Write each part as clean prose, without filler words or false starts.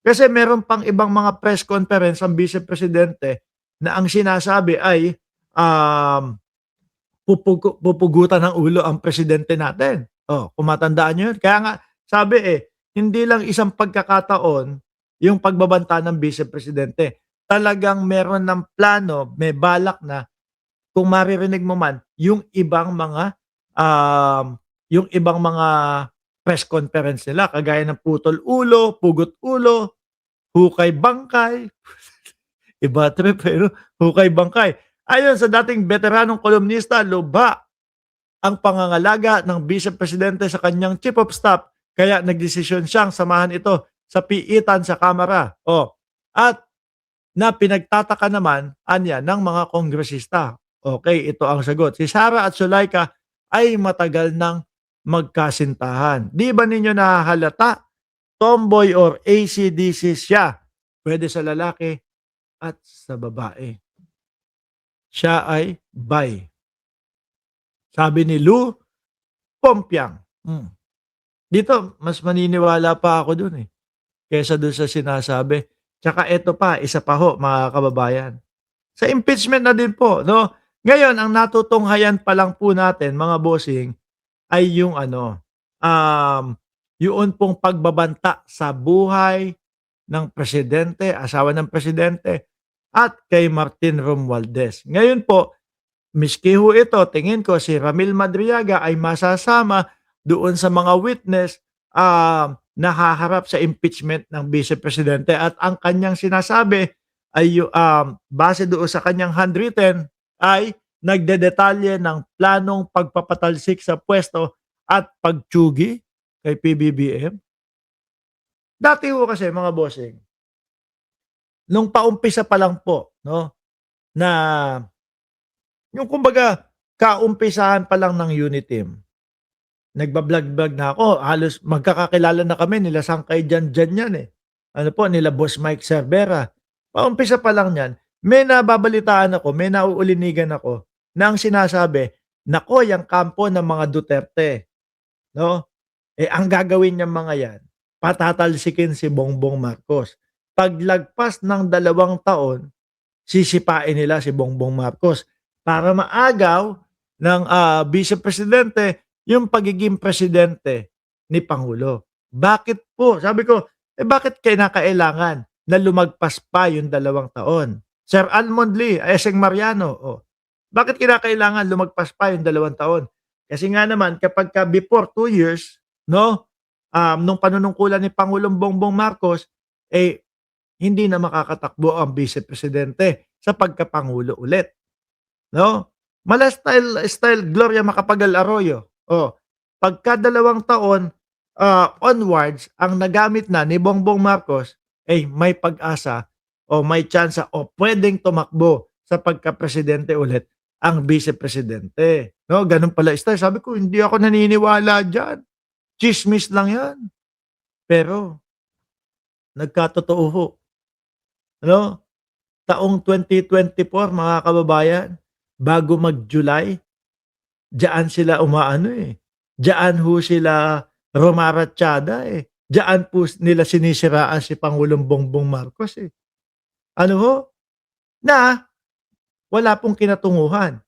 Kasi meron pang ibang mga press conference ang Vice Presidente na ang sinasabi ay, um, pupugutan ng ulo ang presidente natin. Oh, kung matandaan niyo yun. Kaya nga sabi, hindi lang isang pagkakataon yung pagbabanta ng Vice Presidente. Talagang meron ng plano, may balak na kung maririnig mo man yung ibang mga press conference nila kagaya ng putol ulo, pugot ulo, hukay bangkay, iba trip pero hukay bangkay. Ayon sa dating veteranong kolumnista, lubha ang pangangalaga ng Vice Presidente sa kanyang Chief of Staff kaya nagdesisyon siyang samahan ito sa piitan sa Kamara. Oh, at na pinagtataka naman anya ng mga kongresista. Okay, ito ang sagot. Si Sara at Sulaika ay matagal nang magkasintahan. Di ba ninyo nahahalata? Tomboy or AC/DC siya. Pwede sa lalaki at sa babae. Siya ay bi. Sabi ni Lou Pompiang. Dito, mas maniniwala pa ako dun kesa dun sa sinasabi. Tsaka eto pa, isa pa ho, mga kababayan. Sa impeachment na din po, no? Ngayon, ang natutunghayan pa lang po natin, mga bossing, ay yung yun pong pagbabanta sa buhay ng presidente, asawa ng presidente, at kay Martin Romualdez. Ngayon po, miski ho ito, tingin ko si Ramil Madriaga ay masasama doon sa mga witness na haharap sa impeachment ng Vice Presidente at ang kanyang sinasabi ay base doon sa kanyang handwritten ay nagdedetalye ng planong pagpapatalsik sa pwesto at pagtsugi kay PBBM. Dati ho kasi mga bossing, nung paumpisa pa lang po, no, na yung kumbaga kaumpisahan pa lang ng Uniteam, nagba-vlog-vlog na ako, halos magkakakilala na kami nila Sangkay Diyan yan Ano po, nila Boss Mike Cervera. Paumpisa pa lang niyan, may nababalitaan ako, may nauulinigan ako na ang sinasabi, "Naku, yang kampo ng mga Duterte, no? Ang gagawin niyang mga yan, patatalsikin si Bongbong Marcos. Paglagpas ng 2 taon, sisipain nila si Bongbong Marcos para maagaw ng Vice Presidente yung pagiging presidente ni Pangulo." Bakit po? Sabi ko, bakit kinakailangan na lumagpas pa yung 2 taon? Sir Almond Lee, Eseng Mariano, bakit kinakailangan lumagpas pa yung 2 taon? Kasi nga naman, kapag ka before 2 years, no, nung panunungkulan ni Pangulong Bongbong Marcos, hindi na makakatakbo ang Vice Presidente sa pagkapangulo ulit. No? Mala style Gloria Macapagal Arroyo. Pagka 2 taon onwards, ang nagamit na ni Bongbong Marcos ay may pag-asa o may tsansa o pwedeng tumakbo sa pagka-presidente ulit ang Vice Presidente. No? Ganun pala style. Sabi ko, hindi ako naniniwala dyan. Chismis lang yan. Pero, nagkatotoo ho. Ano? Taong 2024, mga kababayan, bago mag-July, diyan sila Diyan ho sila rumaratsyada Diyan po nila sinisiraan si Pangulong Bongbong Marcos Ano ho? Na wala pong kinatunguhan.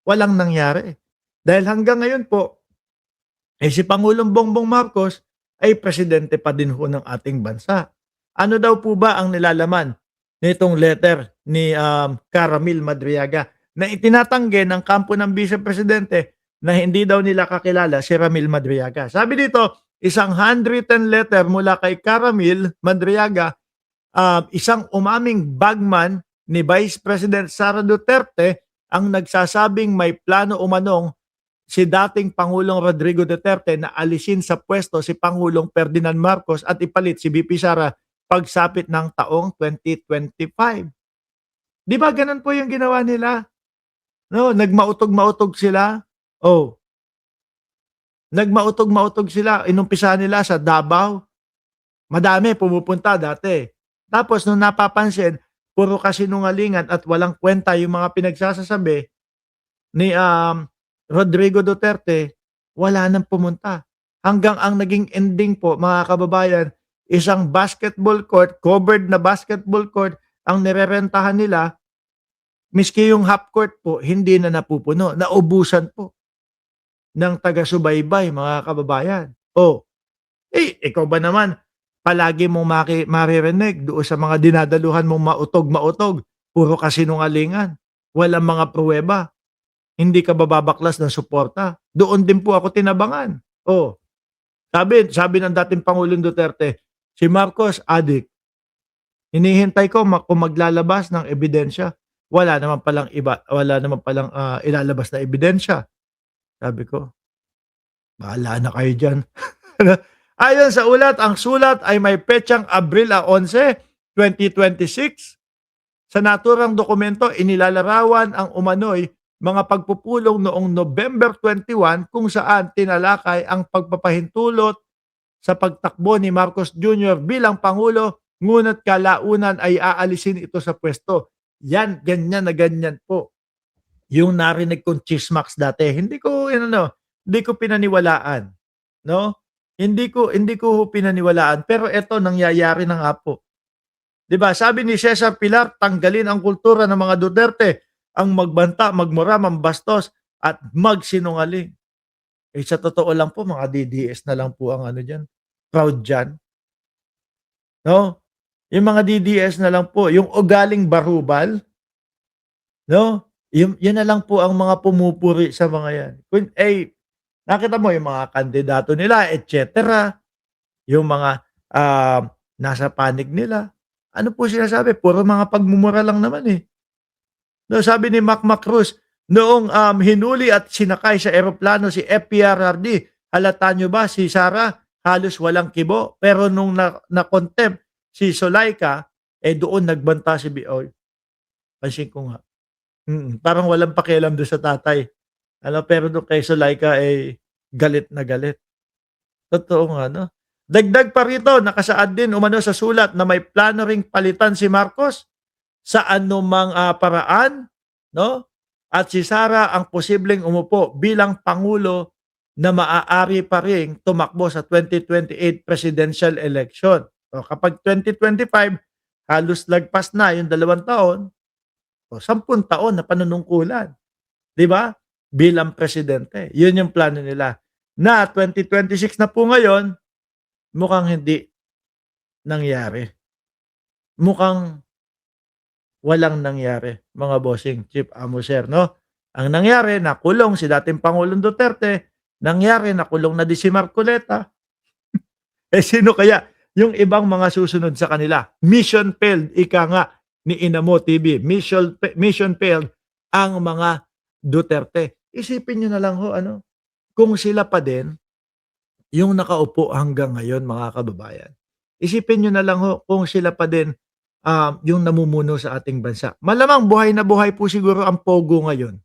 Walang nangyari. Dahil hanggang ngayon po, si Pangulong Bongbong Marcos ay presidente pa din ho ng ating bansa. Ano daw po ba ang nilalaman nitong letter ni Caramil Madriaga na itinatanggi ng kampo ng Vice Presidente na hindi daw nila kakilala si Ramil Madriaga. Sabi dito, isang handwritten letter mula kay Caramil Madriaga, isang umaming bagman ni Vice President Sara Duterte ang nagsasabing may plano umanong si dating Pangulong Rodrigo Duterte na alisin sa pwesto si Pangulong Ferdinand Marcos at ipalit si VP Sara pagsapit ng taong 2025. Di ba ganun po yung ginawa nila? No, nagmautog-mautog sila. Nagmautog-mautog sila. Inumpisahan nila sa Davao. Madami pumupunta dati. Tapos nung napapansin, puro kasinungalingan at walang kwenta yung mga pinagsasasabi ni Rodrigo Duterte, wala nang pumunta. Hanggang ang naging ending po, mga kababayan, isang basketball court, covered na basketball court ang nirerentahan nila, miski yung half court po hindi na napupuno, naubusan po ng taga-subaybay mga kababayan. Oh, ikaw ba naman palagi mong maririnig doon sa mga dinadaluhan mong mautog-mautog, puro kasinungalingan, walang mga pruweba, hindi ka ba babaklas ng suporta? Doon din po ako tinabangan. Oh, sabi ng dating Pangulong Duterte, "Si Marcos adik, hinihintay ko kung maglalabas ng ebidensya, wala naman palang, ilalabas na ebidensya." Sabi ko, "Bahala na kayo diyan." Ayon sa ulat, ang sulat ay may petsang Abril 11, 2026. Sa naturang dokumento, inilalarawan ang umano'y mga pagpupulong noong November 21 kung saan tinalakay ang pagpapahintulot sa pagtakbo ni Marcos Jr. bilang Pangulo, ngunit kalaunan ay aalisin ito sa pwesto. Yan, ganyan na ganyan po. Yung narinig kong chismax dati, hindi ko pinaniwalaan, no? Hindi ko pinaniwalaan, pero eto nangyayari na nga po. 'Di ba? Sabi ni Cesar Pilar, tanggalin ang kultura ng mga Duterte, ang magbanta, magmura, mambastos at magsinungaling. Sa totoo lang po mga DDS na lang po ang ano diyan, proud diyan, no? Yung mga DDS na lang po, yung ugaling barubal, no? Yun na lang po ang mga pumupuri sa mga yan. Nakita mo yung mga kandidato nila, et cetera, yung mga, nasa panig nila. Ano po sinasabi? Puro mga pagmumura lang naman, eh. No, sabi ni Mac Cruz, noong, hinuli at sinakay sa eroplano si FPRRD, halata niyo ba si Sara halos walang kibo, pero nung na-contempt si Zulaika, doon nagbanta si Bioy. Pansin ko nga. Parang walang pakialam do'n sa tatay. Pero do'n kay Zulaika, galit na galit. Totoo nga 'no. Dagdag pa rito, nakasaad din umano sa sulat na may plano ring palitan si Marcos sa anumang, paraan 'no, at si Sara ang posibleng umupo bilang pangulo na maaari pa ring tumakbo sa 2028 presidential election. O kapag 2025 halos lagpas na yung 2 taon, 10 taon na panunungkulan, 'di ba? Bilang presidente. 'Yun yung plano nila. Na 2026 na po ngayon, mukhang hindi nangyari. Mukhang walang nangyari, mga bossing, Chief Amo Sir, 'no? Ang nangyari, nakulong si dating Pangulong Duterte, nangyari nakulong na din si Marcoleta. Sino kaya yung ibang mga susunod sa kanila? Mission failed, ika nga ni Inamo TV. Mission failed ang mga Duterte. Isipin niyo na lang ho ano, kung sila pa din yung nakaupo hanggang ngayon mga kababayan. Isipin niyo na lang ho kung sila pa din, yung namumuno sa ating bansa. Malamang buhay na buhay po siguro ang Pogo ngayon.